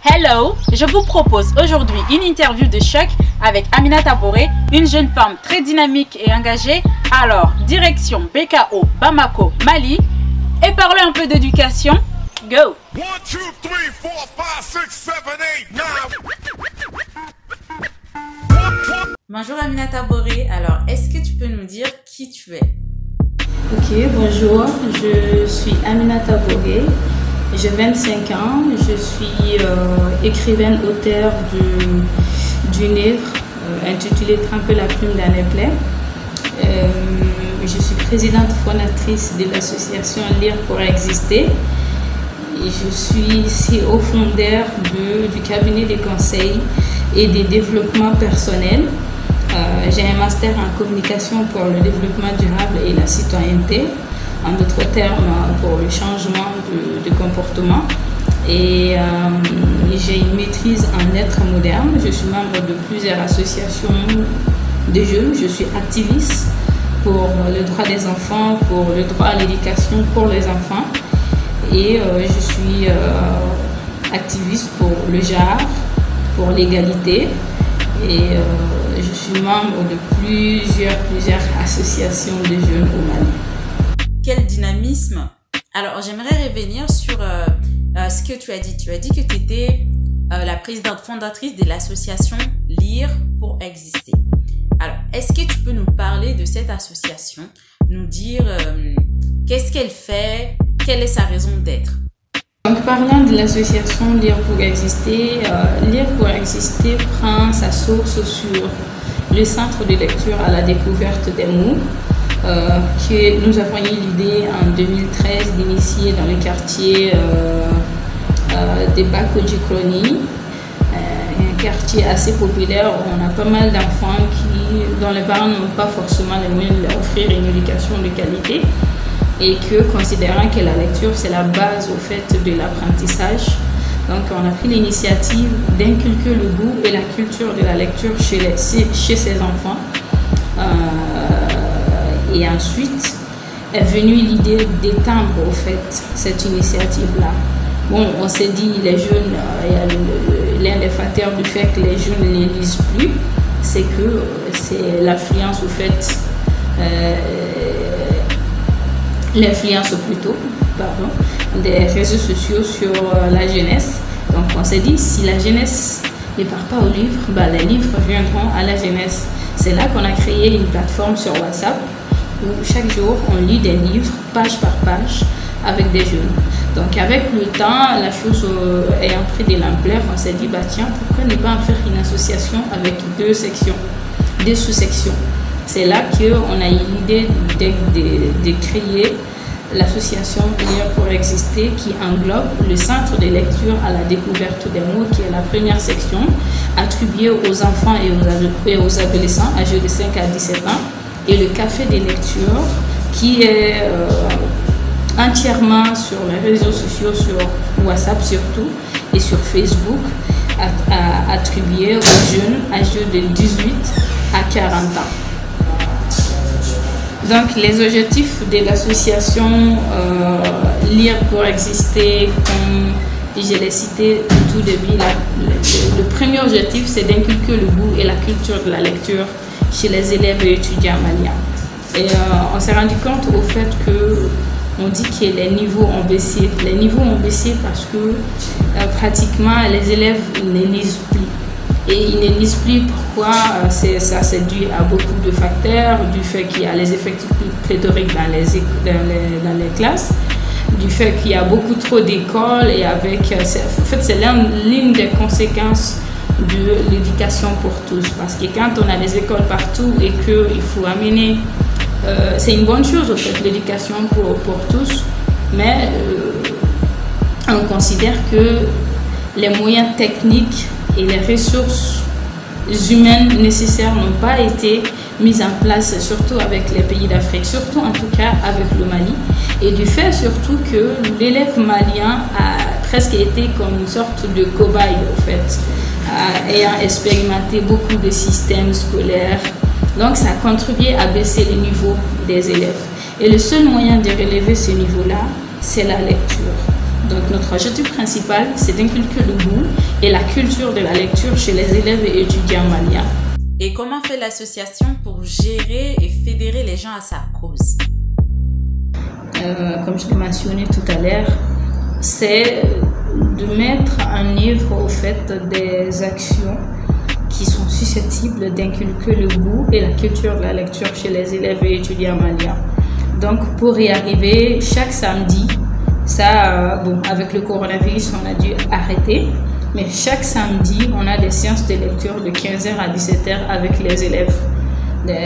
Hello, je vous propose aujourd'hui une interview de choc avec Amina Taboré, une jeune femme très dynamique et engagée. Alors, direction BKO, Bamako, Mali, et parlons un peu d'éducation. Go! 1, 2, 3, 4, 5, 6, 7, 8, 9. Bonjour Amina Taboré, alors est-ce que tu peux nous dire qui tu es? Ok, bonjour, je suis Amina Taboré, j'ai 25 ans, je suis écrivaine, auteure du livre intitulé Tremper la plume dans les plaies. Je suis présidente fondatrice de l'association Lire pour exister et je suis CEO fondateur du cabinet de conseil et de développement personnel. J'ai un master en communication pour le développement durable et la citoyenneté, en d'autres termes pour le changement de comportement. Et j'ai une maîtrise en être moderne. Je suis membre de plusieurs associations de jeunes. Je suis activiste pour le droit des enfants, pour le droit à l'éducation pour les enfants. Et je suis activiste pour le genre, pour l'égalité. Et je suis membre de plusieurs associations de jeunes au Mali. Quel dynamisme! Alors, j'aimerais revenir sur ce que tu as dit. Tu as dit que tu étais la présidente fondatrice de l'association Lire pour exister. Alors, est-ce que tu peux nous parler de cette association, nous dire qu'est-ce qu'elle fait, quelle est sa raison d'être? Donc, parlant de l'association Lire pour exister, Lire pour exister prend sa source sur le centre de lecture à la découverte des mots que nous avons eu l'idée en 2013 d'initier dans le quartier de Bakodjikroni, un quartier assez populaire où on a pas mal d'enfants dont les parents n'ont pas forcément les moyens de leur offrir une éducation de qualité. Et que, considérant que la lecture, c'est la base au fait de l'apprentissage, donc on a pris l'initiative d'inculquer le goût et la culture de la lecture chez ces enfants. Et ensuite est venue l'idée d'étendre au fait cette initiative-là. Bon, on s'est dit, les jeunes, l'un des facteurs du fait que les jeunes ne lisent plus, c'est que c'est l'affluence au fait... l'influence plutôt, des réseaux sociaux sur la jeunesse. Donc on s'est dit, si la jeunesse ne part pas au livre, les livres viendront à la jeunesse. C'est là qu'on a créé une plateforme sur WhatsApp où chaque jour on lit des livres page par page avec des jeunes. Donc avec le temps, la chose ayant pris de l'ampleur, on s'est dit, tiens, pourquoi ne pas en faire une association avec deux sous-sections. C'est là qu'on a eu l'idée de créer l'association Lire pour exister qui englobe le centre de lecture à la découverte des mots qui est la première section attribuée aux enfants et aux adolescents âgés de 5 à 17 ans et le café des lectures qui est entièrement sur les réseaux sociaux, sur WhatsApp surtout et sur Facebook attribué aux jeunes âgés de 18 à 40 ans. Donc, les objectifs de l'association Lire pour exister, comme je l'ai cité au tout début, le premier objectif, c'est d'inculquer le goût et la culture de la lecture chez les élèves et étudiants maliens. Et on s'est rendu compte au fait que on dit que les niveaux ont baissé. Les niveaux ont baissé parce que pratiquement les élèves ne lisent plus. Et ils ne lisent plus. Pourquoi? Ça c'est dû à beaucoup de facteurs, du fait qu'il y a les effectifs pléthoriques dans les classes, du fait qu'il y a beaucoup trop d'écoles et avec... En fait, c'est l'une des conséquences de l'éducation pour tous. Parce que quand on a des écoles partout et qu'il faut amener... c'est une bonne chose, au fait, l'éducation pour tous, mais on considère que les moyens techniques et les ressources humaines nécessaires n'ont pas été mises en place, surtout avec les pays d'Afrique, surtout en tout cas avec le Mali. Et du fait surtout que l'élève malien a presque été comme une sorte de cobaye, au fait, ayant expérimenté beaucoup de systèmes scolaires. Donc ça a contribué à baisser le niveau des élèves. Et le seul moyen de relever ce niveau-là, c'est la lecture. Donc notre objectif principal, c'est d'inculquer le goût et la culture de la lecture chez les élèves et étudiants maliens. Et comment fait l'association pour gérer et fédérer les gens à sa cause? Comme je l'ai mentionné tout à l'heure, c'est de mettre en œuvre au fait des actions qui sont susceptibles d'inculquer le goût et la culture de la lecture chez les élèves et étudiants maliens. Donc pour y arriver, chaque samedi, ça, bon, avec le coronavirus, on a dû arrêter, mais chaque samedi, on a des séances de lecture de 15h à 17h avec les élèves.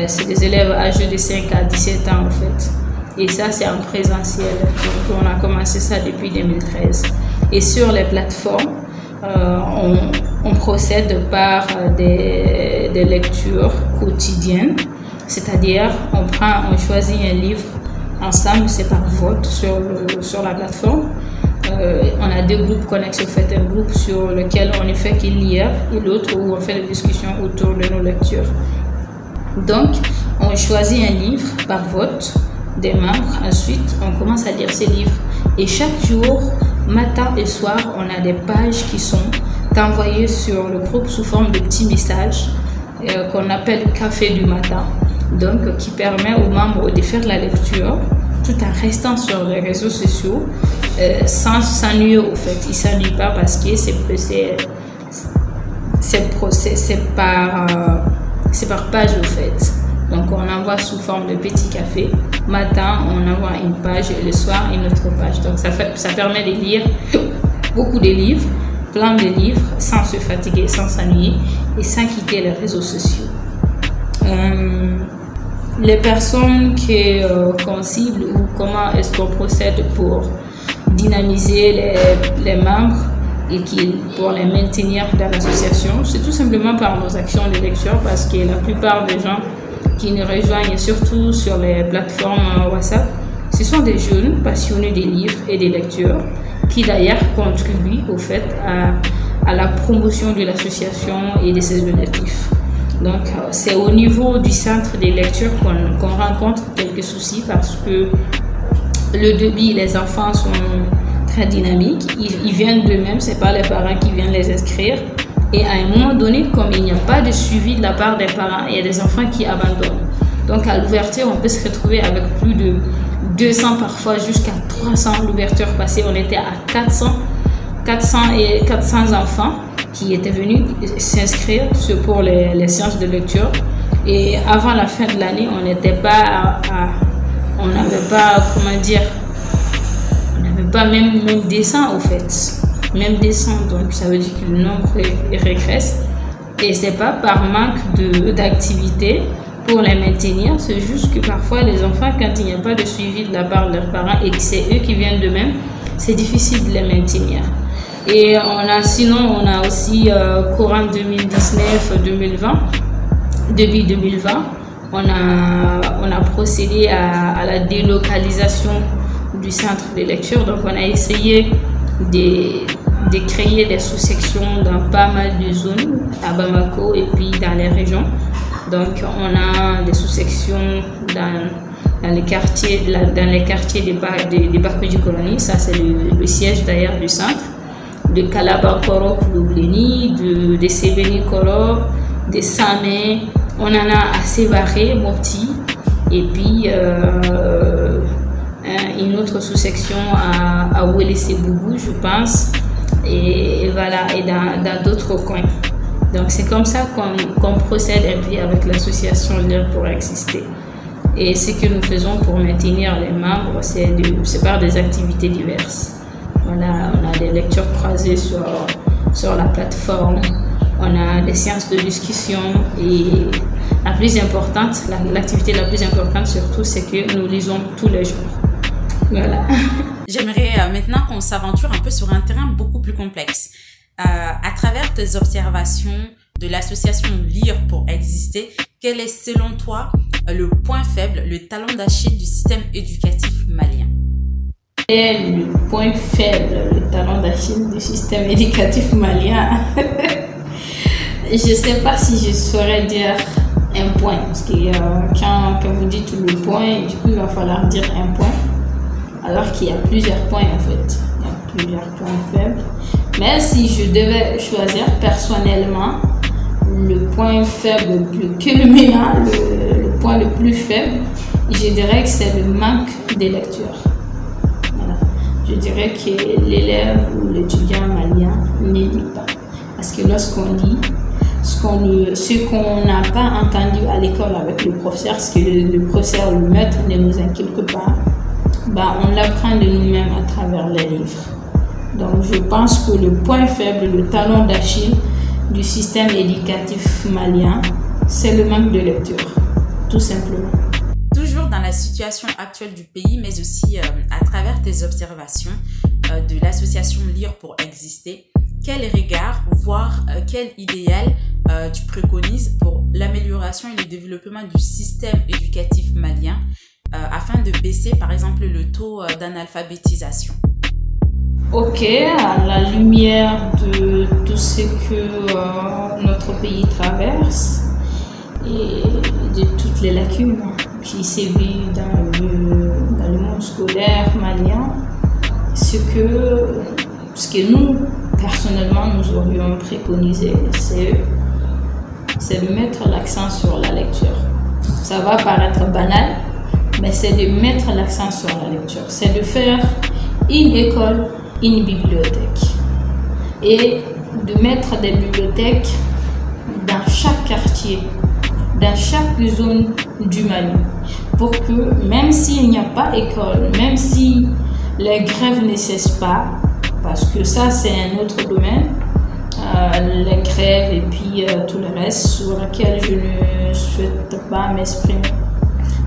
C'est des élèves âgés de 5 à 17 ans en fait. Et ça, c'est en présentiel. Donc on a commencé ça depuis 2013. Et sur les plateformes, on procède par des lectures quotidiennes, c'est-à-dire on choisit un livre ensemble, c'est par vote sur la plateforme. On a deux groupes connexes, au fait, un groupe sur lequel on ne fait qu'il lire et l'autre où on fait des discussions autour de nos lectures. Donc, on choisit un livre par vote des membres, ensuite on commence à lire ces livres et chaque jour, matin et soir, on a des pages qui sont envoyées sur le groupe sous forme de petits messages qu'on appelle café du matin, donc qui permet aux membres de faire la lecture tout en restant sur les réseaux sociaux sans s'ennuyer au fait. Ils ne s'ennuient pas parce que c'est par page au fait. Donc on envoie sous forme de petit café. Matin, on envoie une page et le soir, une autre page. Donc ça permet de lire beaucoup de livres, plein de livres, sans se fatiguer, sans s'ennuyer et sans quitter les réseaux sociaux. Les personnes qu'on cible ou comment est-ce qu'on procède pour dynamiser les membres et pour les maintenir dans l'association, c'est tout simplement par nos actions de lecture parce que la plupart des gens qui nous rejoignent, surtout sur les plateformes WhatsApp, ce sont des jeunes passionnés des livres et des lectures qui d'ailleurs contribuent au fait à la promotion de l'association et de ses objectifs. Donc c'est au niveau du centre des lectures qu'on rencontre quelques soucis parce que le débit, les enfants sont très dynamiques, ils viennent d'eux-mêmes, c'est pas les parents qui viennent les inscrire. Et à un moment donné, comme il n'y a pas de suivi de la part des parents, il y a des enfants qui abandonnent. Donc à l'ouverture, on peut se retrouver avec plus de 200, parfois jusqu'à 300 l'ouverture passée. On était à 400 enfants qui étaient venus s'inscrire pour les séances de lecture. Et avant la fin de l'année, on n'avait pas, comment dire, on n'avait pas même 200 au fait. Même descend, donc ça veut dire que le nombre régresse et c'est pas par manque d'activité pour les maintenir, c'est juste que parfois les enfants, quand il n'y a pas de suivi de la part de leurs parents et que c'est eux qui viennent d'eux-mêmes, c'est difficile de les maintenir. Et sinon on a aussi courant 2019-2020, début 2020, on a procédé à la délocalisation du centre de lecture, donc on a essayé de créer des sous-sections dans pas mal de zones à Bamako et puis dans les régions. Donc on a des sous-sections dans les quartiers des Bakou du Colonie, ça c'est le siège d'ailleurs du centre, de Kalabakoro Kouloubleni, de Sebeni Koro, de Samé, on en a à Sévaré, Mopti, et puis une autre sous-section à Ouélé-Sébougou, je pense, et voilà, et dans d'autres coins. Donc c'est comme ça qu'on procède un peu avec l'association Lire pour exister. Et ce que nous faisons pour maintenir les membres, c'est par des activités diverses. Voilà, on a des lectures croisées sur la plateforme, on a des séances de discussion et la plus importante, l'activité la plus importante surtout, c'est que nous lisons tous les jours. Voilà. J'aimerais maintenant qu'on s'aventure un peu sur un terrain beaucoup plus complexe. À travers tes observations de l'association Lire pour exister, quel est selon toi le point faible, le talon d'Achille du système éducatif malien? Le point faible, le talon d'Achille du système éducatif malien. Je ne sais pas si je saurais dire un point, parce que quand vous dites le point, du coup il va falloir dire un point, alors qu'il y a plusieurs points en fait. Il y a plusieurs points faibles. Mais si je devais choisir personnellement le point faible, le point le plus faible, je dirais que c'est le manque de lecture. Voilà. Je dirais que l'élève ou l'étudiant malien ne lit pas. Parce que lorsqu'on lit, ce qu'on n'a pas entendu à l'école avec le professeur, ce que le professeur, le maître ne nous inculque pas, on l'apprend de nous-mêmes à travers les livres. Donc je pense que le point faible, le talon d'Achille du système éducatif malien, c'est le manque de lecture, tout simplement. Toujours dans la situation actuelle du pays, mais aussi à travers tes observations de l'association Lire pour exister, quel regard, voire quel idéal tu préconises pour l'amélioration et le développement du système éducatif malien afin de baisser par exemple le taux d'analphabétisation? Ok, à la lumière de tout ce que notre pays traverse et de toutes les lacunes qui sévissent dans le monde scolaire malien, ce que nous, personnellement, nous aurions préconisé, c'est de mettre l'accent sur la lecture. Ça va paraître banal, mais c'est de mettre l'accent sur la lecture. C'est de faire une école, une bibliothèque. Et de mettre des bibliothèques dans chaque quartier, dans chaque zone du Mali. Pour que même s'il n'y a pas d'école, même si les grèves ne cessent pas, parce que ça c'est un autre domaine, les grèves et puis tout le reste sur lequel je ne souhaite pas m'exprimer.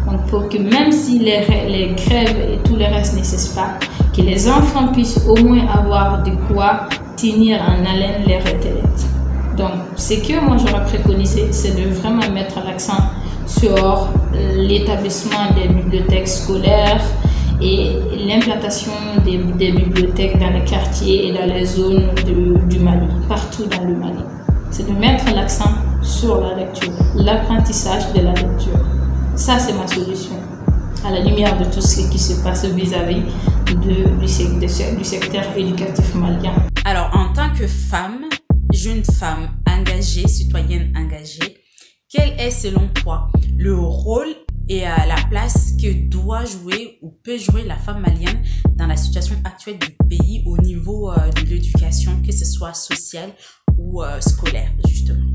Donc pour que même si les grèves et tout le reste ne cessent pas, que les enfants puissent au moins avoir de quoi tenir en haleine les retraites. Donc ce que moi j'aurais préconisé, c'est de vraiment mettre l'accent sur l'établissement des bibliothèques scolaires et l'implantation des bibliothèques dans les quartiers et dans les zones du Mali, partout dans le Mali. C'est de mettre l'accent sur la lecture, l'apprentissage de la lecture. Ça, c'est ma solution, à la lumière de tout ce qui se passe vis-à-vis du secteur éducatif malien. Alors, en tant que femme, jeune femme engagée, citoyenne engagée, quel est selon toi le rôle et la place que doit jouer ou peut jouer la femme malienne dans la situation actuelle du pays au niveau de l'éducation, que ce soit sociale ou scolaire, justement?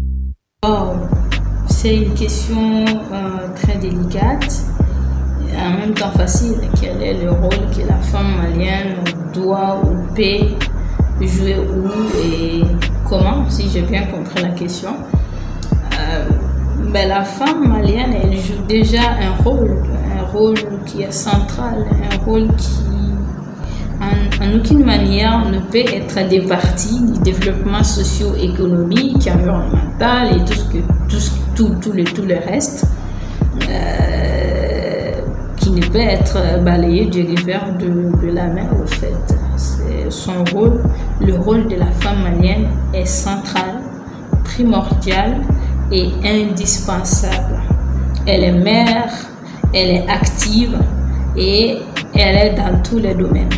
C'est une question très délicate et en même temps facile. Quel est le rôle que la femme malienne doit ou peut jouer où et comment, si j'ai bien compris la question? La femme malienne, elle joue déjà un rôle qui est central, un rôle qui en aucune manière ne peut être départi du développement socio-économique, environnemental et tout le reste qui ne peut être balayé du revers de la main au fait. C'est son rôle, le rôle de la femme malienne est central, primordial et indispensable. Elle est mère, elle est active et elle est dans tous les domaines.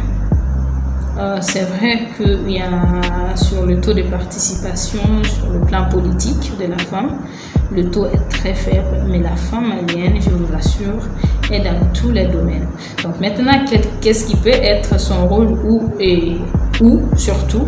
C'est vrai qu'il y a sur le taux de participation sur le plan politique de la femme, le taux est très faible, mais la femme malienne, je vous rassure, est dans tous les domaines. Donc maintenant, qu'est-ce qui peut être son rôle ou surtout,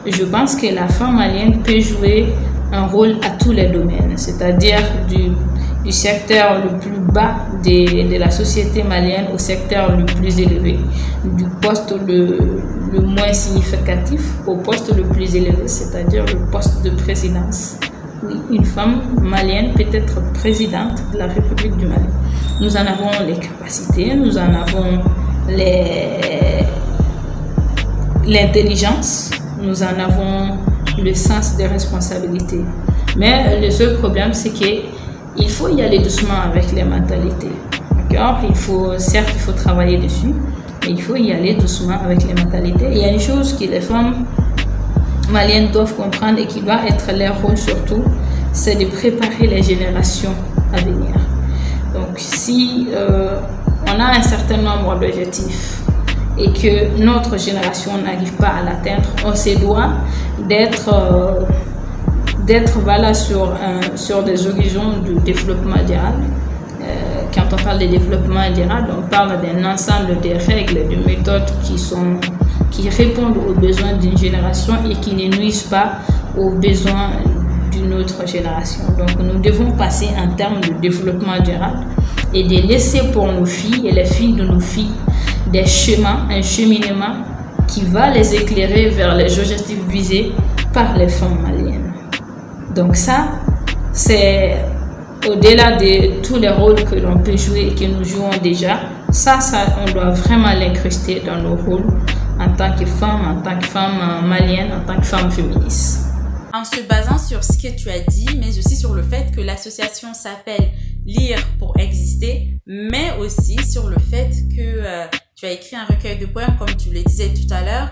je pense que la femme malienne peut jouer un rôle à tous les domaines, c'est-à-dire du secteur le plus bas de la société malienne au secteur le plus élevé, du poste le moins significatif au poste le plus élevé, c'est-à-dire le poste de présidence. Oui, une femme malienne peut être présidente de la République du Mali. Nous en avons les capacités, nous en avons l'intelligence, nous en avons le sens de responsabilité. Mais le seul problème, c'est qu'il faut y aller doucement avec les mentalités. D'accord? Certes, il faut travailler dessus, mais il faut y aller doucement avec les mentalités. Et il y a une chose que les femmes maliennes doivent comprendre et qui doit être leur rôle surtout, c'est de préparer les générations à venir. Donc, si on a un certain nombre d'objectifs et que notre génération n'arrive pas à l'atteindre, on se doit d'être voilà, sur des horizons de développement durable. Quand on parle de développement durable, on parle d'un ensemble de règles, de méthodes qui répondent aux besoins d'une génération et qui ne nuisent pas aux besoins d'une autre génération. Donc nous devons passer en termes de développement durable et de laisser pour nos filles et les filles de nos filles des chemins, un cheminement qui va les éclairer vers les objectifs visés par les femmes maliennes. Donc ça, c'est au-delà de tous les rôles que l'on peut jouer et que nous jouons déjà. Ça, on doit vraiment l'incruster dans nos rôles en tant que femme malienne, en tant que femme féministe. En se basant sur ce que tu as dit, mais aussi sur le fait que l'association s'appelle Lire pour exister, mais aussi sur le fait que tu as écrit un recueil de poèmes, comme tu le disais tout à l'heure,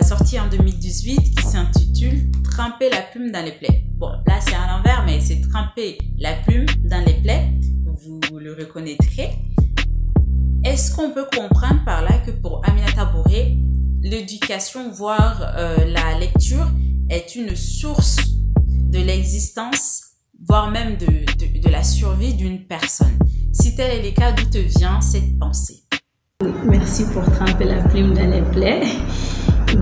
sorti en 2018, qui s'intitule « Tremper la plume dans les plaies ». Bon, là c'est à l'envers, mais c'est « Tremper la plume dans les plaies », vous le reconnaîtrez. Est-ce qu'on peut comprendre par là que pour Aminata Bouré, l'éducation, voire la lecture, est une source de l'existence, voire même de la survie d'une personne? Si tel est le cas, d'où te vient cette pensée? Merci pour tremper la plume dans les plaies.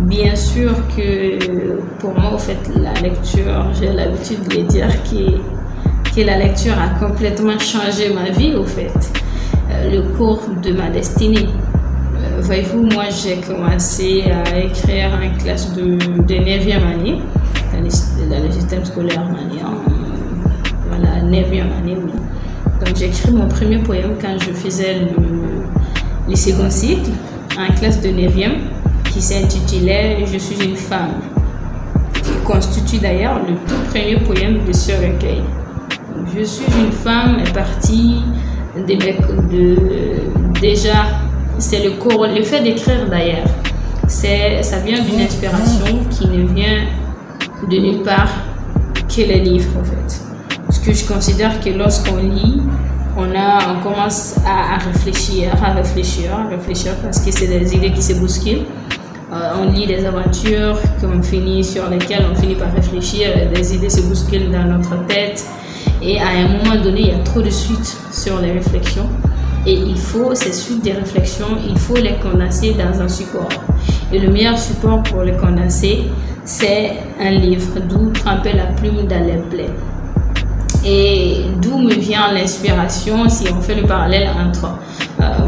Bien sûr que pour moi, au fait, la lecture, j'ai l'habitude de dire que la lecture a complètement changé ma vie, au fait, le cours de ma destinée. Voyez-vous, moi j'ai commencé à écrire en classe de 9e année, dans le système scolaire malien, voilà, 9e année, oui. Donc j'ai écrit mon premier poème quand je faisais le second cycle, en classe de 9e, qui s'intitulait « Je suis une femme », qui constitue d'ailleurs le tout premier poème de ce recueil. Donc, je suis une femme est partie déjà, c'est le fait d'écrire d'ailleurs, ça vient d'une inspiration qui ne vient de nulle part que les livres en fait. Parce que je considère que lorsqu'on lit, on commence à réfléchir parce que c'est des idées qui se bousculent. On lit des aventures sur lesquelles on finit par réfléchir, des idées se bousculent dans notre tête et à un moment donné, il y a trop de suites sur les réflexions et ces suites de réflexions, il faut les condenser dans un support. Et le meilleur support pour les condenser, c'est un livre, d'où tremper la plume dans les plaies. Et d'où me vient l'inspiration si on fait le parallèle entre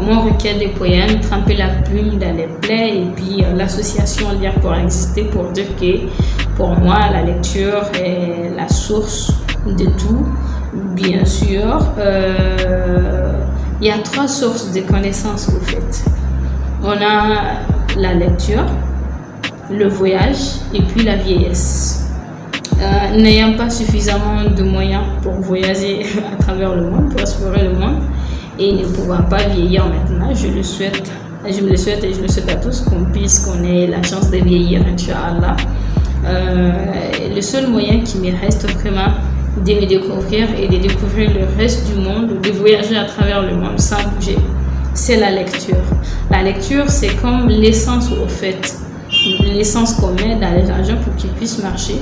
mon recueil de poèmes, tremper la plume dans les plaies et puis l'association Lire pour exister, pour dire que pour moi la lecture est la source de tout. Bien sûr, il y a 3 sources de connaissances au fait. On a la lecture, le voyage et puis la vieillesse. N'ayant pas suffisamment de moyens pour voyager à travers le monde, pour explorer le monde, et ne pouvant pas vieillir maintenant, je me le souhaite et je le souhaite à tous qu'on ait la chance de vieillir, Inch'Allah. Le seul moyen qui me reste vraiment de me découvrir et de découvrir le reste du monde, de voyager à travers le monde sans bouger, c'est la lecture. La lecture, c'est comme l'essence au fait, l'essence qu'on met dans les engins pour qu'ils puissent marcher.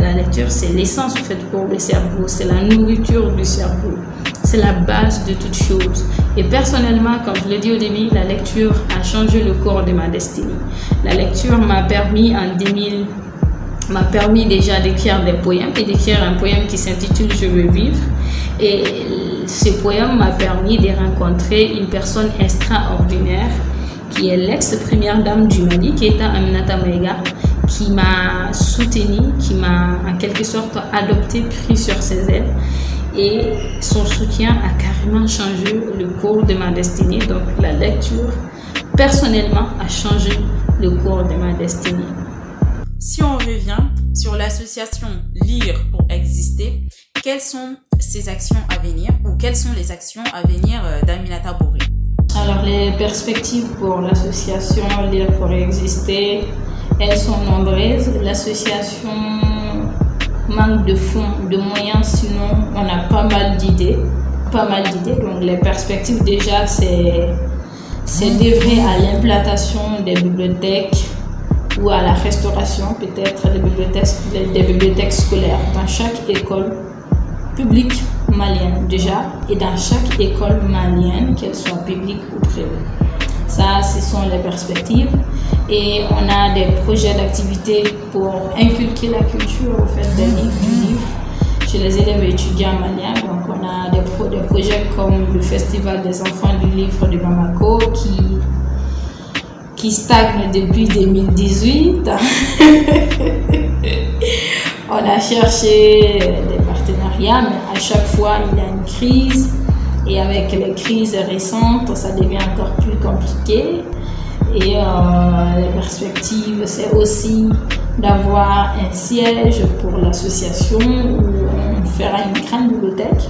La lecture, c'est l'essence en fait pour le cerveau, c'est la nourriture du cerveau, c'est la base de toute chose. Et personnellement, comme je l'ai dit au début, la lecture a changé le cours de ma destinée. La lecture m'a permis déjà d'écrire des poèmes et d'écrire un poème qui s'intitule « Je veux vivre ». Et ce poème m'a permis de rencontrer une personne extraordinaire qui est l'ex-première dame du Mali, qui est Aminata Maïga, qui m'a soutenue, qui m'a en quelque sorte adopté, pris sur ses ailes. Et son soutien a carrément changé le cours de ma destinée. Donc la lecture, personnellement, a changé le cours de ma destinée. Si on revient sur l'association Lire pour exister, quelles sont ses actions à venir ou quelles sont les actions à venir d'Aminata Bouré? Alors les perspectives pour l'association Lire pour exister, elles sont nombreuses. L'association manque de fonds, de moyens, sinon on a pas mal d'idées. Donc les perspectives déjà, c'est c'est d'œuvrer à l'implantation des bibliothèques ou à la restauration peut-être des bibliothèques scolaires dans chaque école publique malienne déjà et dans chaque école malienne, qu'elle soit publique ou privée. Ça, ce sont les perspectives. Et on a des projets d'activité pour inculquer la culture au fait des livres, du livre chez les élèves et étudiants maliens. Donc on a des projets comme le Festival des enfants du livre de Bamako qui stagne depuis 2018. On a cherché des partenariats, mais à chaque fois il y a une crise. Et avec les crises récentes, ça devient encore plus compliqué. Et les perspectives, c'est aussi d'avoir un siège pour l'association où on fera une grande bibliothèque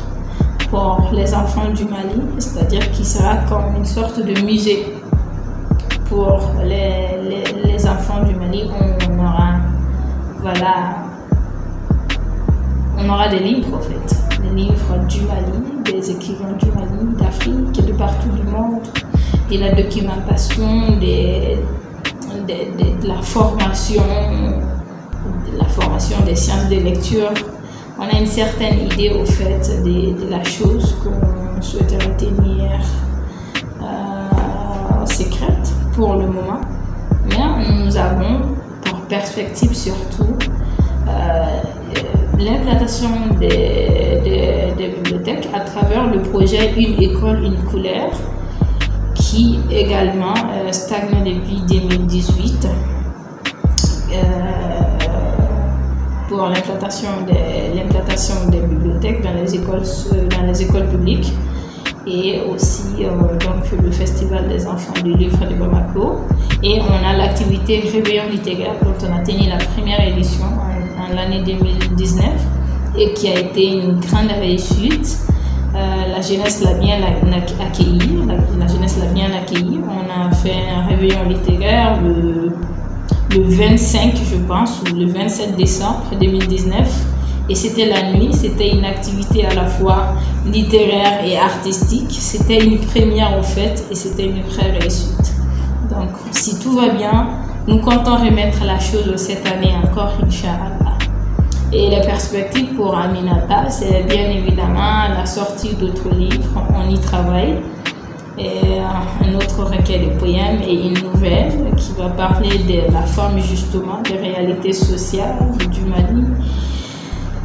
pour les enfants du Mali, c'est-à-dire qui sera comme une sorte de musée pour les enfants du Mali. On aura des livres en fait. Des livres du Mali, des écrivains du Mali, d'Afrique et de partout du monde, et la documentation de la formation des sciences de lecture. On a une certaine idée au fait de la chose qu'on souhaiterait tenir secrète pour le moment, mais nous avons pour perspective surtout l'implantation des bibliothèques à travers le projet Une école, une couleur qui également stagne depuis 2018 pour l'implantation des bibliothèques dans les écoles publiques et aussi donc le Festival des enfants du livre de Bamako. Et on a l'activité Réveillon littéraire dont on a tenu la première édition en l'année 2019 et qui a été une grande réussite. La jeunesse l'a bien accueilli. On a fait un réveillon littéraire le 25, je pense, ou le 27 décembre 2019. Et c'était la nuit, c'était une activité à la fois littéraire et artistique. C'était une première au fait et c'était une vraie réussite. Donc, si tout va bien, nous comptons remettre la chose cette année encore, Inch'Allah. Et les perspectives pour Aminata, c'est bien évidemment la sortie d'autres livres, on y travaille. Et un autre recueil de poèmes et une nouvelle qui va parler de la femme justement, des réalités sociales du Mali,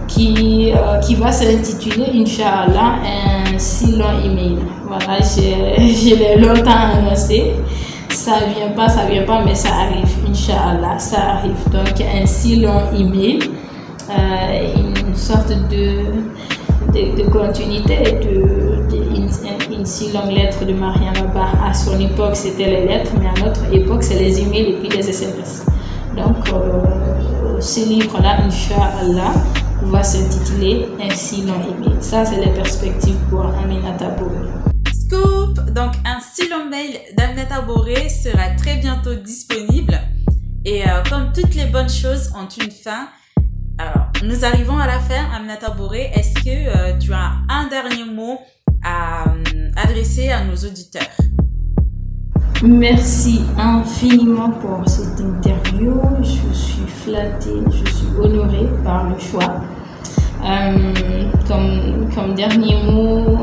qui va s'intituler, Inch'Allah, un si long email. Voilà, je l'ai longtemps annoncé. Ça vient pas, mais ça arrive, Inch'Allah, ça arrive. Donc, un si long email, une sorte de continuité, une si longue lettre de Mariam Abba. À son époque, c'était les lettres, mais à notre époque, c'est les emails et puis les SMS. Donc, ce livre-là, Inch'Allah, va s'intituler Un si long email. Ça, c'est les perspectives pour Aminata Boré. Scoop! Donc, un si long mail d'Aminata Boré sera très bientôt disponible. Et comme toutes les bonnes choses ont une fin, alors, nous arrivons à la fin. Aminata Boré, est-ce que tu as un dernier mot à adresser à nos auditeurs? Merci infiniment pour cette interview. Je suis flattée, je suis honorée par le choix. Comme dernier mot,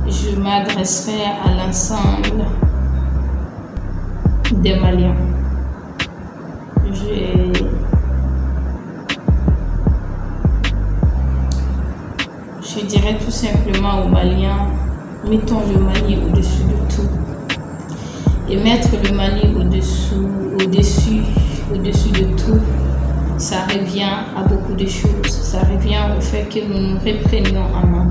je m'adresserai à l'ensemble des Maliens. Je dirais tout simplement aux Maliens, mettons le Mali au-dessus de tout. Et mettre le Mali au-dessus de tout, ça revient à beaucoup de choses. Ça revient au fait que nous nous reprenions en main.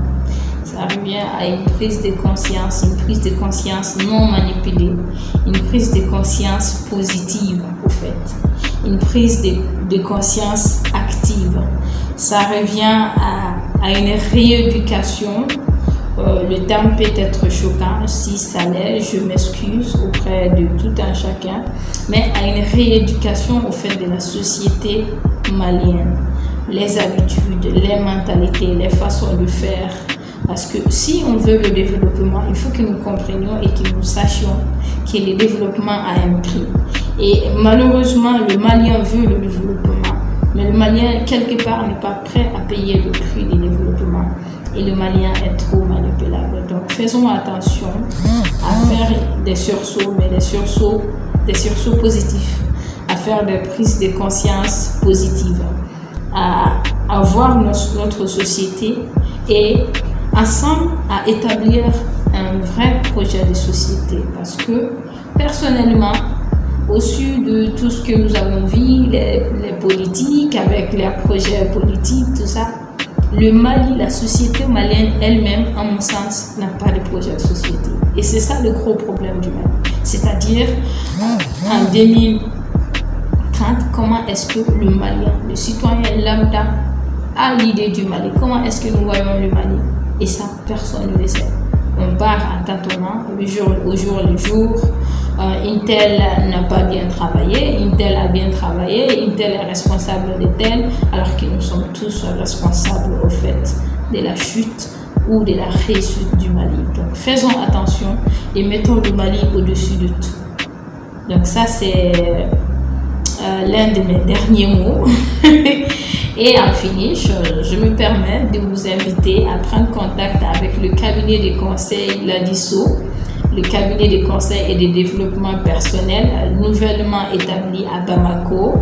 Ça revient à une prise de conscience non manipulée, une prise de conscience positive, au fait, une prise de conscience active. Ça revient à une rééducation. Le terme peut être choquant, si ça l'est, je m'excuse auprès de tout un chacun, mais à une rééducation au fait de la société malienne, les habitudes, les mentalités, les façons de faire, Parce que si on veut le développement, il faut que nous comprenions et que nous sachions que le développement a un prix. Et malheureusement, le Malien veut le développement, mais le Malien, quelque part, n'est pas prêt à payer le prix du développement. Et le Malien est trop manipulable. Donc, faisons attention à faire des sursauts, mais des sursauts positifs, à faire des prises de conscience positives, à voir notre société et ensemble à établir un vrai projet de société. Parce que personnellement, au-dessus de tout ce que nous avons vu, les politiques avec les projets politiques, tout ça, le Mali, la société malienne elle-même, à mon sens, n'a pas de projet de société. Et c'est ça le gros problème du Mali. C'est-à-dire, en 2030, comment est-ce que le Malien, le citoyen lambda, a l'idée du Mali? Comment est-ce que nous voyons le Mali? Et ça, personne ne le sait. On part en tâtonnant, le jour le jour. Intel n'a pas bien travaillé, Intel a bien travaillé, Intel est responsable de tel, alors que nous sommes tous responsables au fait de la chute ou de la réussite du Mali. Donc faisons attention et mettons le Mali au-dessus de tout. Donc ça c'est l'un de mes derniers mots. Et en finish, je me permets de vous inviter à prendre contact avec le cabinet de conseil Ladisso, le cabinet de conseil et de développement personnel nouvellement établi à Bamako,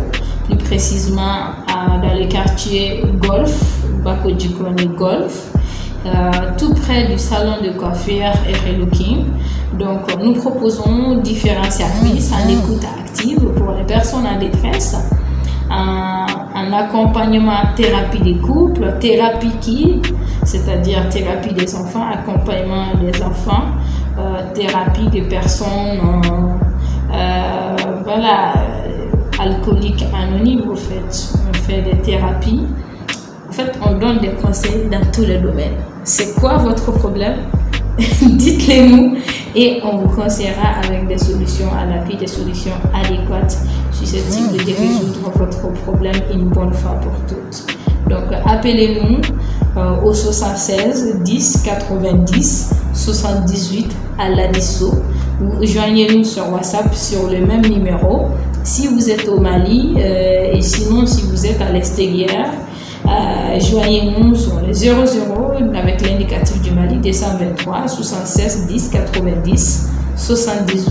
plus précisément dans le quartier Golf, Bakodjikoni Golf, tout près du salon de coiffure et relooking. Donc nous proposons différents services en écoute active pour les personnes en détresse, un accompagnement thérapie des couples, thérapie qui, c'est-à-dire thérapie des enfants, accompagnement des enfants, thérapie des personnes alcooliques anonymes. Au fait, on fait des thérapies. En fait, on donne des conseils dans tous les domaines. C'est quoi votre problème? Dites-le nous et on vous conseillera avec des solutions à l'appui, des solutions adéquates susceptibles de résoudre votre problème une bonne fois pour toutes. Donc appelez-nous au 76 10 90 78 à Ladisso. Joignez-nous sur WhatsApp sur le même numéro si vous êtes au Mali et sinon si vous êtes à l'extérieur. Joignez-nous sur le 00 avec l'indicatif du Mali 223 76 10 90 78.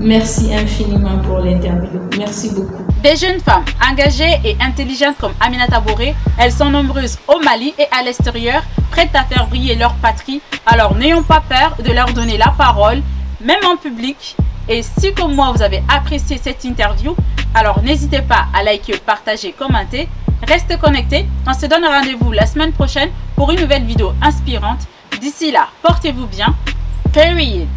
Merci infiniment pour l'interview. Merci beaucoup. Des jeunes femmes engagées et intelligentes comme Aminata Boré, elles sont nombreuses au Mali et à l'extérieur, prêtes à faire briller leur patrie. Alors n'ayons pas peur de leur donner la parole, même en public. Et si comme moi vous avez apprécié cette interview, alors n'hésitez pas à liker, partager, commenter. Restez connectés, on se donne rendez-vous la semaine prochaine pour une nouvelle vidéo inspirante. D'ici là, portez-vous bien. Period.